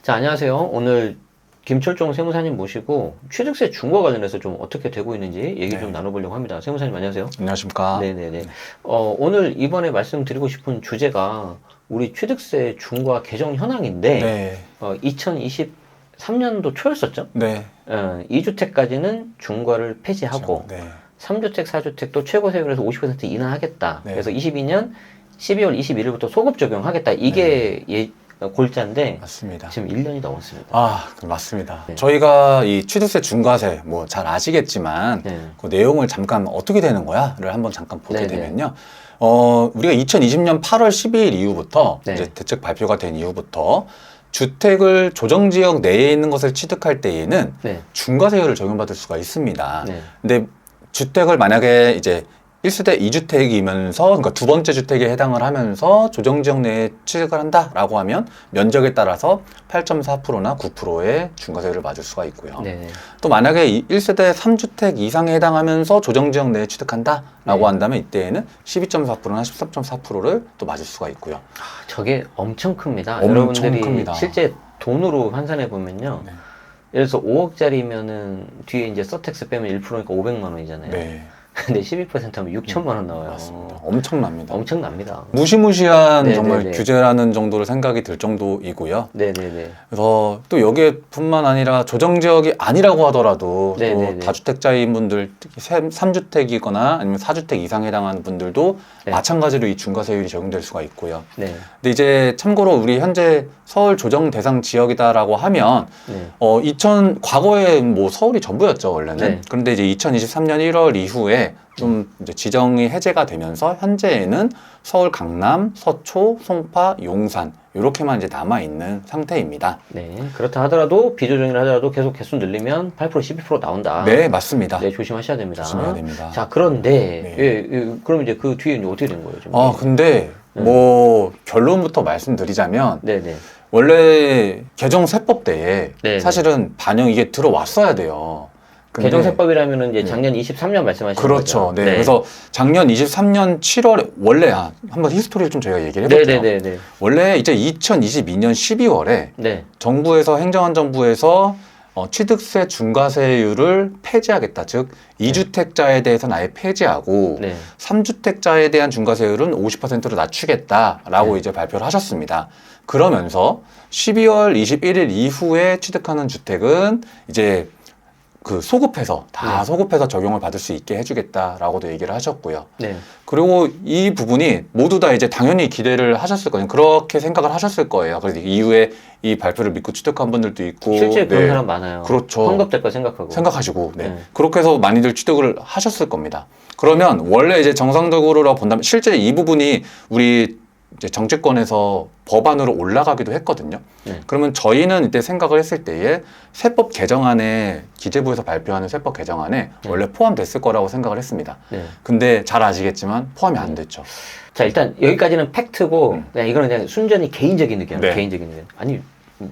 자, 안녕하세요. 오늘 김철종 세무사님 모시고 취득세 중과 관련해서 좀 어떻게 되고 있는지 얘기 좀 나눠보려고 합니다. 세무사님 안녕하세요. 안녕하십니까. 네네네. 오늘 이번에 말씀드리고 싶은 주제가 우리 취득세 중과 개정 현황인데, 네. 2023년도 초였었죠? 네. 2주택까지는 중과를 폐지하고, 네. 3주택, 4주택도 최고 세율에서 50% 인하하겠다. 네. 그래서 22년 12월 21일부터 소급 적용하겠다. 이게 골자인데, 맞습니다. 지금 1년이 넘었습니다. 맞습니다. 네. 저희가 이 취득세 중과세 뭐 잘 아시겠지만 네. 그 내용을 잠깐 어떻게 되는 거야를 한번 잠깐 보게 네네. 되면요. 우리가 2020년 8월 12일 이후부터 네. 이제 대책 발표가 된 이후부터 주택을 조정 지역 내에 있는 것을 취득할 때에는 네. 중과세율을 적용받을 수가 있습니다. 네. 근데 주택을 만약에 이제 1세대 2주택이면서 그러니까 두 번째 주택에 해당을 하면서 조정지역 내에 취득을 한다라고 하면 면적에 따라서 8.4%나 9%의 중과세율을 맞을 수가 있고요. 네. 또 만약에 1세대 3주택 이상에 해당하면서 조정지역 내에 취득한다라고 네. 한다면 이때에는 12.4%나 13.4%를 또 맞을 수가 있고요. 저게 엄청 큽니다. 엄청 여러분들이 큽니다. 실제 돈으로 환산해 보면요. 네. 예를 들어서 5억짜리면은 뒤에 이제 서택스 빼면 1%니까 500만 원이잖아요. 네. 근데 12% 하면 6천만 원 나와요. 맞습니다. 엄청납니다. 엄청납니다. 무시무시한 네네네. 정말 규제라는 정도로 생각이 들 정도이고요. 네네네. 그래서 또 여기에 뿐만 아니라 조정지역이 아니라고 하더라도 네네네. 또 다주택자인 분들, 특히 3주택이거나 아니면 4주택 이상 해당하는 분들도 네. 마찬가지로 이 중과세율이 적용될 수가 있고요. 네. 근데 이제 참고로 우리 현재 서울 조정 대상 지역이다라고 하면 네. 과거에 뭐 서울이 전부였죠, 원래는. 네. 그런데 이제 2023년 1월 이후에 좀 이제 지정이 해제가 되면서 현재에는 서울 강남, 서초, 송파, 용산 이렇게만 이제 남아 있는 상태입니다. 네. 그렇다 하더라도 비조정이라 하더라도 계속 개수 늘리면 8% 12% 나온다. 네, 맞습니다. 네, 조심하셔야 됩니다. 조심해야 됩니다. 자, 그런데 네. 그럼 이제 그 뒤에 이제 어떻게 된 거예요, 지금? 근데 뭐 결론부터 말씀드리자면 네네. 원래 개정세법 때에 네네. 사실은 반영 이게 들어왔어야 돼요. 근데 개정세법이라면은 이제 네. 작년 23년 말씀하시는 그렇죠. 거죠. 네. 그래서 작년 23년 7월에 원래 한번 히스토리를 좀 저희가 얘기를 해볼게요. 네네네. 원래 이제 2022년 12월에 네. 정부에서 행정안전부에서 취득세 중과세율을 폐지하겠다. 즉 2주택자에 대해서는 아예 폐지하고 네. 3주택자에 대한 중과세율은 50%로 낮추겠다라고 네. 이제 발표를 하셨습니다. 그러면서 12월 21일 이후에 취득하는 주택은 이제 그 소급해서 네. 소급해서 적용을 받을 수 있게 해주겠다라고도 얘기를 하셨고요. 네. 그리고 이 부분이 모두 다 이제 당연히 기대를 하셨을 거예요. 그렇게 생각을 하셨을 거예요. 그래서 이후에 이 발표를 믿고 취득한 분들도 있고 실제 그런 사람 많아요. 그렇죠. 환급될 거 생각하고. 생각하시고 네. 네. 그렇게 해서 많이들 취득을 하셨을 겁니다. 그러면 원래 이제 정상적으로 본다면 실제 이 부분이 우리 이제 정치권에서 법안으로 올라가기도 했거든요. 네. 그러면 저희는 이때 생각을 했을 때에 세법 개정안에 기재부에서 발표하는 세법 개정안에 네. 원래 포함됐을 거라고 생각을 했습니다. 네. 근데 잘 아시겠지만 포함이 안 됐죠. 자, 일단 여기까지는 팩트고, 그냥 이거는 그냥 순전히 개인적인 의견이에요. 네. 개인적인 의견. 아니,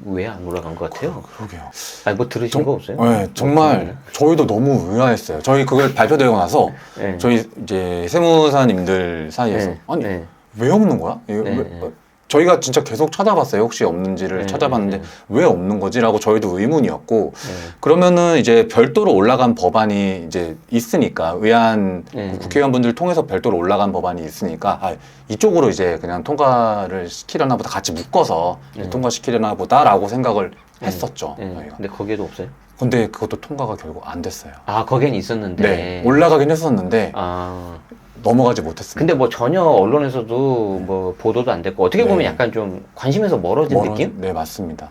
왜 안 올라간 것 같아요? 그러게요. 아니, 뭐 들으신 거 없어요? 네, 정말 저희도 너무 의아했어요. 저희 그걸 발표되고 나서 네. 저희 이제 세무사님들 사이에서 네. 아니 네. 왜 없는 거야? 이거 네, 왜- 네. 저희가 진짜 계속 찾아봤어요. 혹시 없는지를 네, 찾아봤는데 네, 왜 없는 거지라고 저희도 의문이었고 네. 그러면은 이제 별도로 올라간 법안이 이제 있으니까 네. 국회의원분들 통해서 별도로 올라간 법안이 있으니까 이쪽으로 이제 그냥 통과를 시키려나 보다 같이 묶어서 네. 통과시키려나 보다라고 생각을 했었죠. 네. 저희가. 근데 거기에도 없어요? 근데 그것도 통과가 결국 안 됐어요. 거긴 있었는데. 네, 올라가긴 했었는데 아. 넘어가지 못했습니다. 근데 뭐 전혀 언론에서도 뭐 보도도 안 됐고, 어떻게 보면 네. 약간 좀 관심에서 멀어진 느낌? 네, 맞습니다.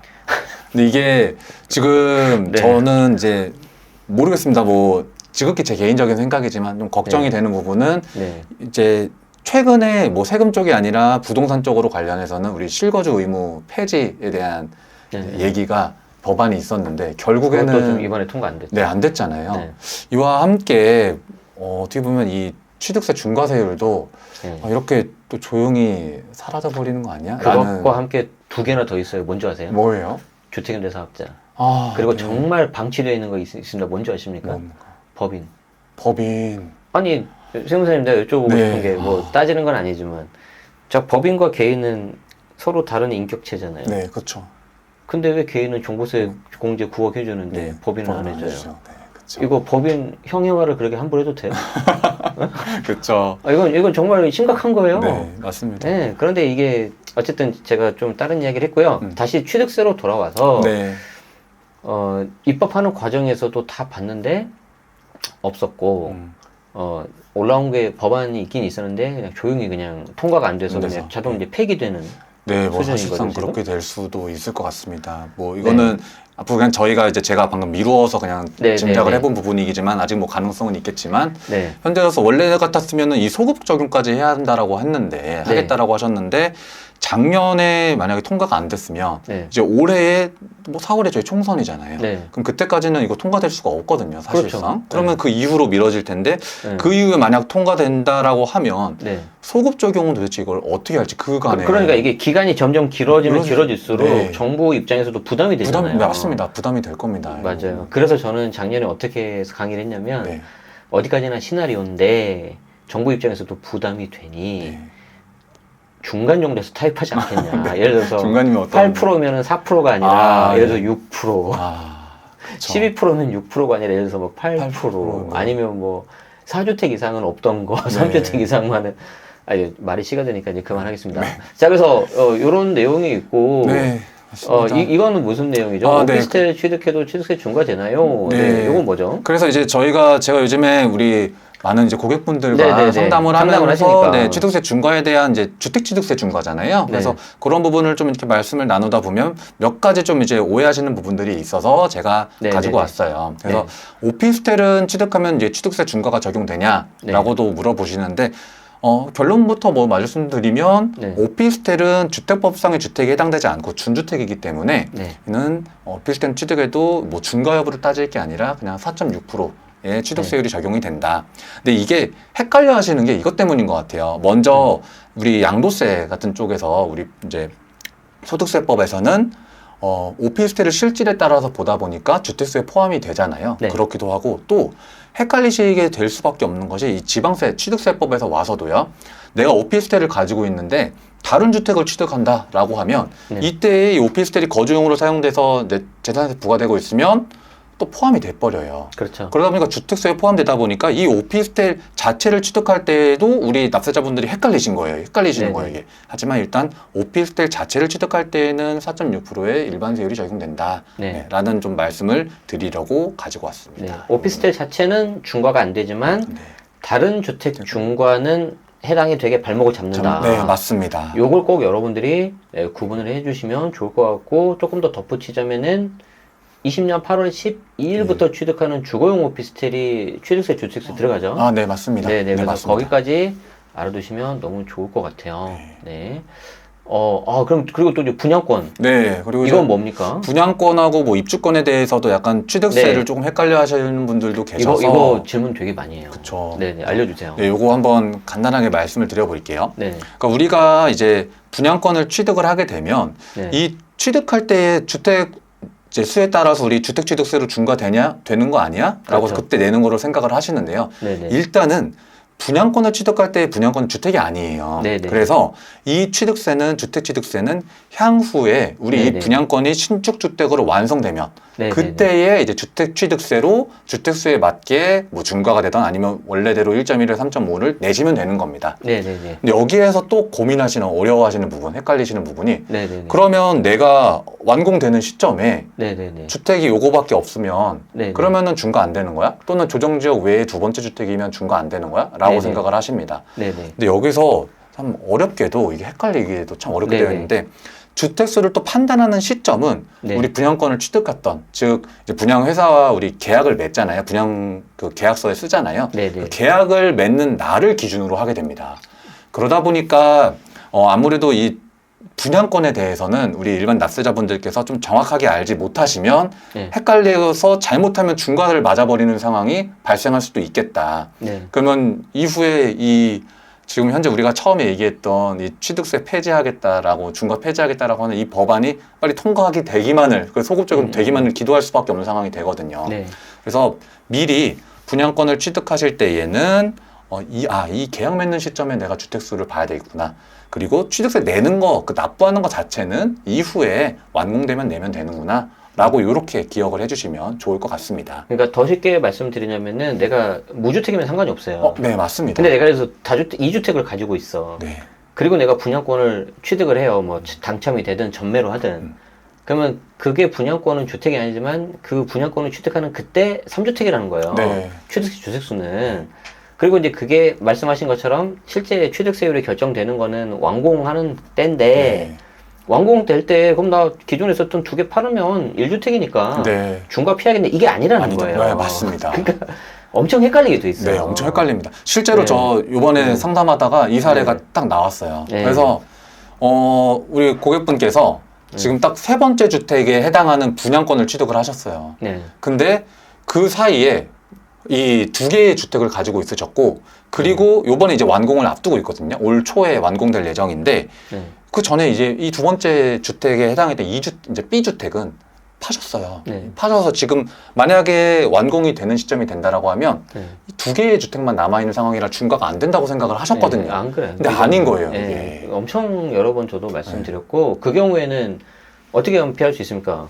근데 이게 지금 네. 저는 이제 모르겠습니다. 뭐 지극히 제 개인적인 생각이지만 좀 걱정이 네. 되는 부분은 네. 이제 최근에 뭐 세금 쪽이 아니라 부동산 쪽으로 관련해서는 우리 실거주 의무 폐지에 대한 네. 얘기가 법안이 있었는데 그것도 좀 결국에는 이번에 통과 안 됐죠. 네, 안 됐잖아요. 네. 이와 함께 어떻게 보면 이 취득세 중과세율도 네. 이렇게 또 조용히 사라져 버리는 거 아니야? 그것과 함께 두 개나 더 있어요. 뭔지 아세요? 뭐예요? 주택임대사업자. 아, 그리고 네. 정말 방치되어 있는 거 있습니다. 뭔지 아십니까? 뭡니까? 법인. 법인. 아니, 세무사님 내가 여쭤보고 네. 싶은 게 뭐 따지는 건 아니지만, 저 법인과 개인은 서로 다른 인격체잖아요. 네, 그렇죠. 근데 왜 개인은 종부세 공제 9억 해주는데 법인은 안 해줘요? 네, 그쵸. 이거 법인 형해화를 그렇게 함부로 해도 돼요? 그쵸. 이건 정말 심각한 거예요. 네, 맞습니다. 네, 그런데 이게 어쨌든 제가 좀 다른 이야기를 했고요. 다시 취득세로 돌아와서 네. 입법하는 과정에서도 다 봤는데 없었고 올라온 게 법안이 있긴 있었는데 그냥 조용히 그냥 통과가 안 돼서 그냥 자동 이제 폐기되는 네, 뭐 수준인 사실상 거죠, 그렇게 될 수도 있을 것 같습니다. 뭐 이거는 앞으로 그냥 제가 방금 미루어서 그냥 네, 짐작을 네, 해본 부분이지만 아직 뭐 가능성은 있겠지만 네. 현재로서 원래 같았으면은 이 소급 적용까지 해야 한다라고 했는데 하겠다라고 하셨는데 작년에 만약에 통과가 안 됐으면 네. 이제 올해에 뭐 4월에 저희 총선이잖아요. 네. 그럼 그때까지는 이거 통과될 수가 없거든요, 사실상. 그렇죠. 그러면 그 이후로 미뤄질 텐데 네. 그 이후에 만약 통과된다라고 하면 네. 소급 적용은 도대체 이걸 어떻게 할지 그간에 그러니까 이게 기간이 점점 길어지면 길어질수록 네. 정부 입장에서도 부담이 되잖아요. 맞습니다. 부담이 될 겁니다. 맞아요. 그래서 저는 작년에 어떻게 해서 강의를 했냐면 네. 어디까지나 시나리오인데 정부 입장에서도 부담이 되니 네. 중간 정도에서 타입하지 않겠냐. 예를 들어서 중간이면 어떤 8%면은 4%가 아니라 아, 예를 들어서 6%, 그쵸. 12%는 6%가 아니라 예를 들어서 뭐 8%, 8%, 아니면 뭐 4주택 이상은 없던 거 3주택 이상만은 말이 시가 되니까 이제 그만하겠습니다. 자, 그래서 요런 내용이 있고 네. 맞습니다. 이거는 무슨 내용이죠? 아, 네. 오피스텔 취득해도 취득세 중과되나요? 네. 이건 뭐죠? 그래서 이제 제가 요즘에 우리 많은 이제 고객분들과 네네네. 상담을 상담을 하면서 하시니까. 취득세 중과에 대한 이제 주택취득세 중과잖아요. 그래서 네. 그런 부분을 좀 이렇게 말씀을 나누다 보면 몇 가지 좀 이제 오해하시는 부분들이 있어서 제가 네네네. 가지고 왔어요. 그래서 오피스텔은 취득하면 이제 취득세 중과가 적용되냐라고도 물어보시는데 결론부터 뭐 말씀드리면 네. 오피스텔은 주택법상의 주택에 해당되지 않고 준주택이기 때문에 네. 이는 오피스텔 취득에도 뭐 중과 여부를 따질 게 아니라 그냥 4.6%의 취득세율이 적용이 된다. 근데 이게 헷갈려 하시는 게 이것 때문인 것 같아요. 먼저 우리 양도세 같은 쪽에서 우리 이제 소득세법에서는 오피스텔을 실질에 따라서 보다 보니까 주택수에 포함이 되잖아요. 네. 그렇기도 하고 또 헷갈리시게 될 수밖에 없는 것이 이 지방세 취득세법에서 와서도요. 내가 오피스텔을 가지고 있는데 다른 주택을 취득한다라고 하면 네. 이때 이 오피스텔이 거주용으로 사용돼서 내 재산세 부과되고 있으면 또 포함이 돼버려요. 그렇죠. 그러다 보니까 주택수에 포함되다 보니까 이 오피스텔 자체를 취득할 때에도 우리 납세자분들이 헷갈리시는 네네. 거예요. 이게. 하지만 일단 오피스텔 자체를 취득할 때에는 4.6%의 일반세율이 적용된다. 네. 라는 좀 말씀을 드리려고 가지고 네. 왔습니다. 오피스텔 자체는 중과가 안 되지만 네. 다른 주택 중과는 해당이 되게 발목을 잡는다. 네, 맞습니다. 요걸 꼭 여러분들이 구분을 해주시면 좋을 것 같고 조금 더 덧붙이자면은 20년 8월 12일부터 취득하는 주거용 오피스텔이 취득세, 주택세 들어가죠. 아, 네, 맞습니다. 네네. 그래서 맞습니다. 거기까지 알아두시면 너무 좋을 것 같아요. 네. 그럼 그리고 또 이제 분양권. 네, 그리고 이건 뭡니까? 분양권하고 뭐 입주권에 대해서도 약간 취득세를 네. 조금 헷갈려 하시는 분들도 계셔서 이거 질문 되게 많이 해요. 그쵸. 네네. 알려주세요. 네, 요거 한번 간단하게 말씀을 드려볼게요. 네. 그러니까 우리가 이제 분양권을 취득을 하게 되면 네. 이 취득할 때의 주택 이제 수에 따라서 우리 주택취득세로 되는 거 아니야? 라고 그렇죠. 그때 내는 거로 생각을 하시는데요. 네네. 일단은 분양권을 취득할 때 분양권은 주택이 아니에요. 네네. 그래서 이 주택취득세는 향후에 우리 이 네네. 분양권이 신축주택으로 완성되면 네네네. 그때의 이제 주택취득세로 주택수에 맞게 뭐 중과가 되든 아니면 원래대로 1.1에 3.5를 내시면 되는 겁니다. 네네네. 근데 여기에서 또 어려워하시는 부분, 헷갈리시는 부분이 네네네. 그러면 내가 완공되는 시점에 네네네. 주택이 요거밖에 없으면 네네. 그러면은 중과 안 되는 거야? 또는 조정지역 외에 두 번째 주택이면 중과 안 되는 거야? 라고 네네. 생각을 하십니다. 네네. 근데 여기서 참 어렵게도 이게 헷갈리기도 참 어렵게 되어 네네. 있는데 주택수를 또 판단하는 시점은 네. 우리 분양권을 취득했던 즉 이제 분양회사와 우리 계약을 맺잖아요. 분양 그 계약서에 쓰잖아요. 네네. 그 계약을 맺는 날을 기준으로 하게 됩니다. 그러다 보니까 아무래도 이 분양권에 대해서는 우리 일반 납세자분들께서 좀 정확하게 알지 못하시면 네. 헷갈려서 잘못하면 중과를 맞아버리는 상황이 발생할 수도 있겠다. 네. 그러면 이후에 지금 현재 우리가 처음에 얘기했던 이 취득세 폐지하겠다라고 중과 폐지하겠다라고 하는 이 법안이 빨리 통과하기 되기만을 소급 적용 되기만을 기도할 수밖에 없는 상황이 되거든요. 네. 그래서 미리 분양권을 취득하실 때에는 이 계약 맺는 시점에 내가 주택수를 봐야 되겠구나. 그리고 취득세 내는 거, 그 납부하는 거 자체는 이후에 완공되면 내면 되는구나. 라고 이렇게 기억을 해주시면 좋을 것 같습니다. 그러니까 더 쉽게 말씀드리냐면은 내가 무주택이면 상관이 없어요. 네, 맞습니다. 근데 내가 그래서 다주택, 2주택을 가지고 있어. 네. 그리고 내가 분양권을 취득을 해요. 뭐 당첨이 되든 전매로 하든. 그러면 그게 분양권은 주택이 아니지만 그 분양권을 취득하는 그때 3주택이라는 거예요. 네. 취득세 주택수는. 그리고 이제 그게 말씀하신 것처럼 실제 취득세율이 결정되는 거는 완공하는 때인데 네. 완공될 때 그럼 나 기존에 썼던 2개 팔으면 1주택이니까 네. 중과 피하겠네. 이게 아니라는 아니죠. 거예요. 네, 맞습니다. 그러니까 엄청 헷갈리게 돼 있어요. 네, 엄청 헷갈립니다. 실제로 네. 저 이번에 상담하다가 이 사례가 네. 딱 나왔어요. 네. 그래서 우리 고객분께서 지금 딱 3번째 주택에 해당하는 분양권을 취득을 하셨어요. 네. 근데 그 사이에 이 2개의 주택을 가지고 있으셨고, 그리고 요번에 이제 완공을 앞두고 있거든요. 올 초에 완공될 예정인데, 네. 그 전에 이제 이 2번째 주택에 해당했던 이제 B주택은 파셨어요. 네. 파셔서 지금 만약에 완공이 되는 시점이 된다라고 하면 네. 이 2개의 주택만 남아있는 상황이라 중과가 안 된다고 생각을 하셨거든요. 네, 안 그래요. 근데 아닌 거예요. 네, 이게. 엄청 여러 번 저도 말씀드렸고 그 경우에는 어떻게 하면 피할 수 있습니까?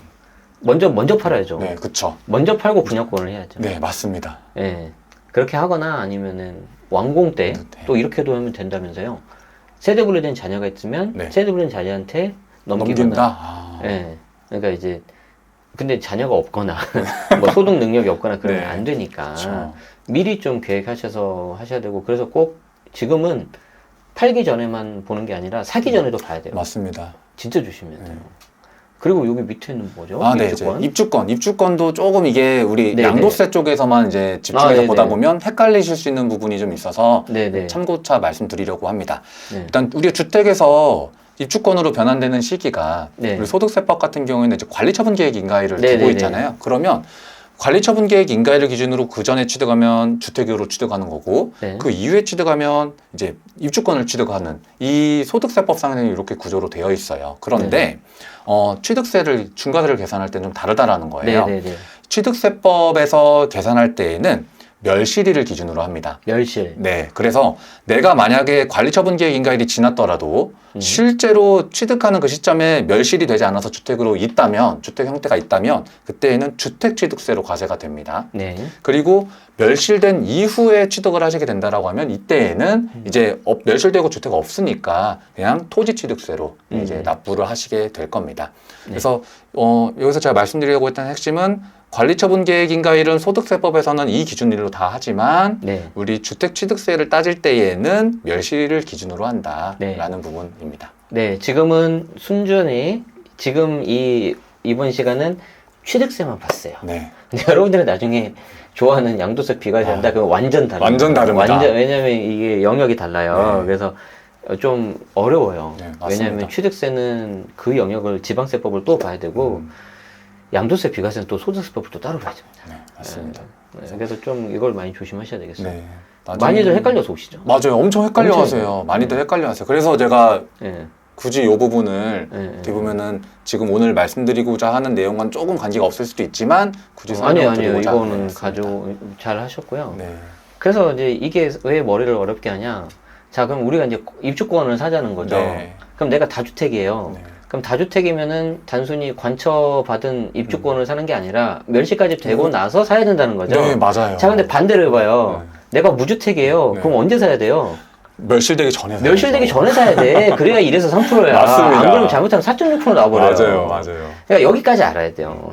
먼저 팔아야죠. 네, 그쵸. 먼저 팔고 분양권을 해야죠. 네, 맞습니다. 네. 그렇게 하거나 아니면은 완공 때 또 이렇게도 하면 된다면서요. 세대 분리된 자녀가 있으면 네. 세대 분리된 자녀한테 넘기거나. 넘긴다. 아. 네. 그러니까 이제 근데 자녀가 없거나 뭐 소득 능력이 없거나 그러면 네. 안 되니까 그쵸. 미리 좀 계획하셔서 하셔야 되고 그래서 꼭 지금은 팔기 전에만 보는 게 아니라 사기 전에도 봐야 돼요. 맞습니다. 진짜 조심해야 돼요. 그리고 여기 밑에는 뭐죠? 네, 입주권? 이제 입주권도 조금 이게 우리 네네. 양도세 쪽에서만 이제 집중해서 네네. 보다 보면 헷갈리실 수 있는 부분이 좀 있어서 네네. 참고차 말씀드리려고 합니다. 네. 일단 우리 주택에서 입주권으로 변환되는 시기가 네. 우리 소득세법 같은 경우에는 이제 관리처분계획 인가일을 네네네. 두고 있잖아요. 그러면 관리처분계획 인가일을 기준으로 그 전에 취득하면 주택으로 취득하는 거고 네. 그 이후에 취득하면 이제 입주권을 취득하는 이 소득세법상에는 이렇게 구조로 되어 있어요. 그런데 취득세를 중과세를 계산할 때는 좀 다르다라는 거예요. 네네네. 취득세법에서 계산할 때에는 멸실일을 기준으로 합니다. 멸실. 네, 그래서 내가 만약에 관리처분계획 인가일이 지났더라도 실제로 취득하는 그 시점에 멸실이 되지 않아서 주택으로 있다면, 주택 형태가 있다면 그때에는 주택취득세로 과세가 됩니다. 네. 그리고 멸실된 이후에 취득을 하시게 된다라고 하면 이때에는 이제 멸실되고 주택가 없으니까 그냥 토지취득세로 이제 납부를 하시게 될 겁니다. 그래서 여기서 제가 말씀드리려고 했던 핵심은 관리처분계획 인가일은 소득세법에서는 이 기준일로 다 하지만 네. 우리 주택취득세를 따질 때에는 멸실을 기준으로 한다라는 네. 부분입니다. 네. 지금은 순전히 지금 이번 시간은 취득세만 봤어요. 네. 근데 여러분들은 나중에 좋아하는 양도세 비과세 한다 그러면 완전 다릅니다. 완전 다릅니다. 왜냐면 이게 영역이 달라요. 네. 그래서 좀 어려워요. 네, 맞습니다. 왜냐하면 취득세는 그 영역을 지방세법을 또 봐야 되고 양도세 비과세는 또 소득세법을 또 따로 봐야 됩니다. 네, 맞습니다. 네, 그래서 좀 이걸 많이 조심하셔야 되겠어요. 네. 많이들 헷갈려서 오시죠. 맞아요. 엄청 헷갈려 엄청 하세요. 많이들 헷갈려 하세요. 그래서 제가 네. 굳이 이 부분을 네, 어떻게 보면은 지금 오늘 말씀드리고자 하는 내용과는 조금 관계가 없을 수도 있지만 굳이 아니에요. 설명을 드리고자 이거는 했습니다. 잘 하셨고요. 네. 그래서 이제 이게 왜 머리를 어렵게 하냐? 자, 그럼 우리가 이제 입주권을 사자는 거죠. 네. 그럼 내가 다주택이에요. 네. 그럼 다주택이면은 단순히 관처받은 입주권을 사는 게 아니라 멸시까지 되고 나서 사야 된다는 거죠. 네, 맞아요. 자, 근데 반대로 해봐요. 내가 무주택이에요. 네. 그럼 언제 사야 돼요? 멸실되기 전에 멸실되기 전에 사야 돼. 그래야 1에서 3%야. 맞습니다. 안 그러면 잘못하면 4.6% 나와버려요. 맞아요. 그러니까 여기까지 알아야 돼요.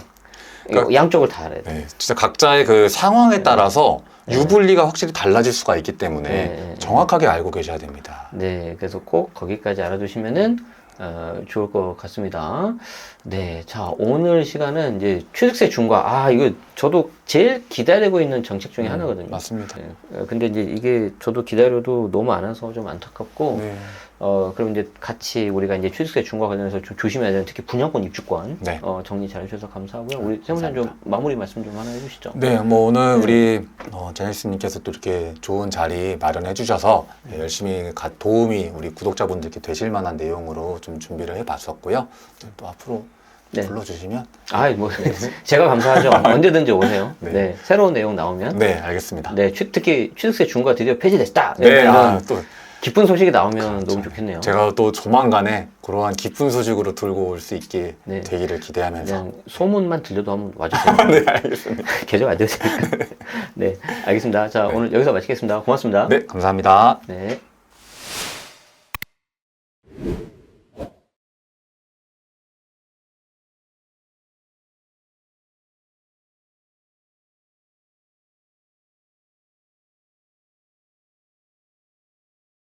그러니까- 양쪽을 다 알아야 돼요. 네, 진짜 각자의 그 상황에 따라서 유불리가 확실히 달라질 수가 있기 때문에 네. 정확하게 알고 계셔야 됩니다. 네, 그래서 꼭 거기까지 알아두시면은 좋을 것 같습니다. 네, 자 오늘 시간은 이제 취득세 중과 이거 저도 제일 기다리고 있는 정책 중에 하나거든요. 맞습니다. 네, 근데 이제 이게 저도 기다려도 너무 안 와서 좀 안타깝고 네. 그럼 이제 같이 우리가 이제 취득세 중과 관련해서 좀 조심해야 되는 특히 분양권 입주권 네. 정리 잘 해주셔서 감사하고요. 우리 세무사님 좀 마무리 말씀 좀 하나 해주시죠. 네, 뭐 오늘 우리 제니스님께서 또 이렇게 좋은 자리 마련해 주셔서 열심히 도움이 우리 구독자분들께 되실 만한 내용으로 좀 준비를 해봤었고요. 또 앞으로 네. 불러주시면 뭐 제가 감사하죠. 언제든지 오세요. 네. 네. 새로운 내용 나오면. 네, 알겠습니다. 네, 특히 취득세 중과 드디어 폐지됐다. 네, 이런 또 기쁜 소식이 나오면 너무 좋겠네요. 제가 또 조만간에 그러한 기쁜 소식으로 들고 올 수 있게 네. 되기를 기대하면서. 그냥 소문만 들려도 한번 와주세요. 네, 알겠습니다. 계정 안 되시니까. 네, 알겠습니다. 자, 오늘 여기서 마치겠습니다. 고맙습니다. 네, 감사합니다. 네.